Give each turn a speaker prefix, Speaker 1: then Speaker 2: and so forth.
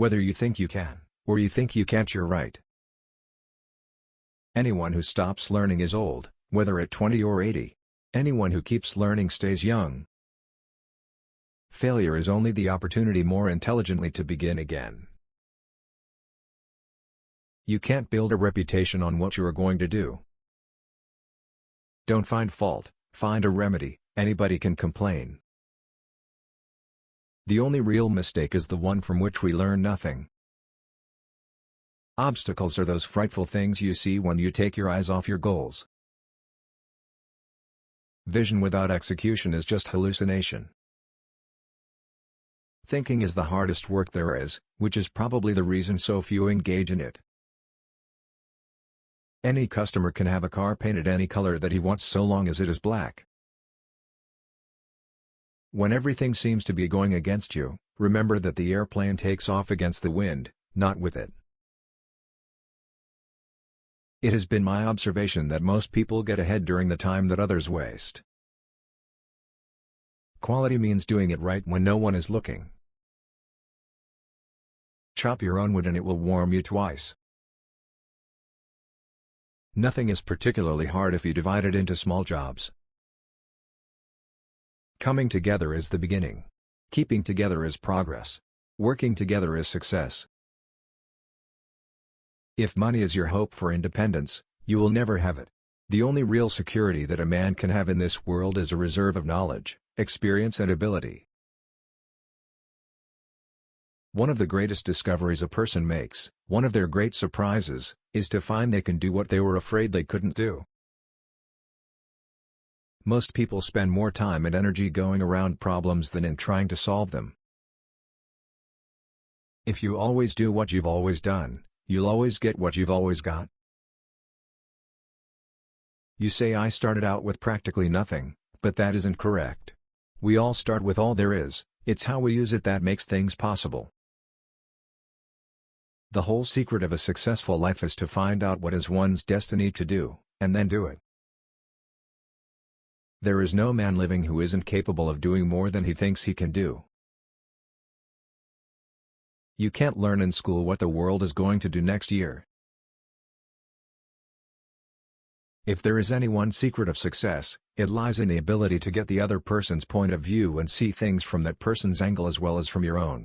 Speaker 1: Whether you think you can, or you think you can't, you're right. Anyone who stops learning is old, whether at 20 or 80. Anyone who keeps learning stays young. Failure is only the opportunity more intelligently to begin again. You can't build a reputation on what you are going to do. Don't find fault, find a remedy. Anybody can complain. The only real mistake is the one from which we learn nothing. Obstacles are those frightful things you see when you take your eyes off your goals. Vision without execution is just hallucination. Thinking is the hardest work there is, which is probably the reason so few engage in it. Any customer can have a car painted any color that he wants so long as it is black. When everything seems to be going against you, remember that the airplane takes off against the wind, not with it. It has been my observation that most people get ahead during the time that others waste. Quality means doing it right when no one is looking. Chop your own wood and it will warm you twice. Nothing is particularly hard if you divide it into small jobs. Coming together is the beginning. Keeping together is progress. Working together is success. If money is your hope for independence, you will never have it. The only real security that a man can have in this world is a reserve of knowledge, experience and ability. One of the greatest discoveries a person makes, one of their great surprises, is to find they can do what they were afraid they couldn't do. Most people spend more time and energy going around problems than in trying to solve them. If you always do what you've always done, you'll always get what you've always got. You say I started out with practically nothing, but that isn't correct. We all start with all there is, it's how we use it that makes things possible. The whole secret of a successful life is to find out what is one's destiny to do, and then do it. There is no man living who isn't capable of doing more than he thinks he can do. You can't learn in school what the world is going to do next year. If there is any one secret of success, it lies in the ability to get the other person's point of view and see things from that person's angle as well as from your own.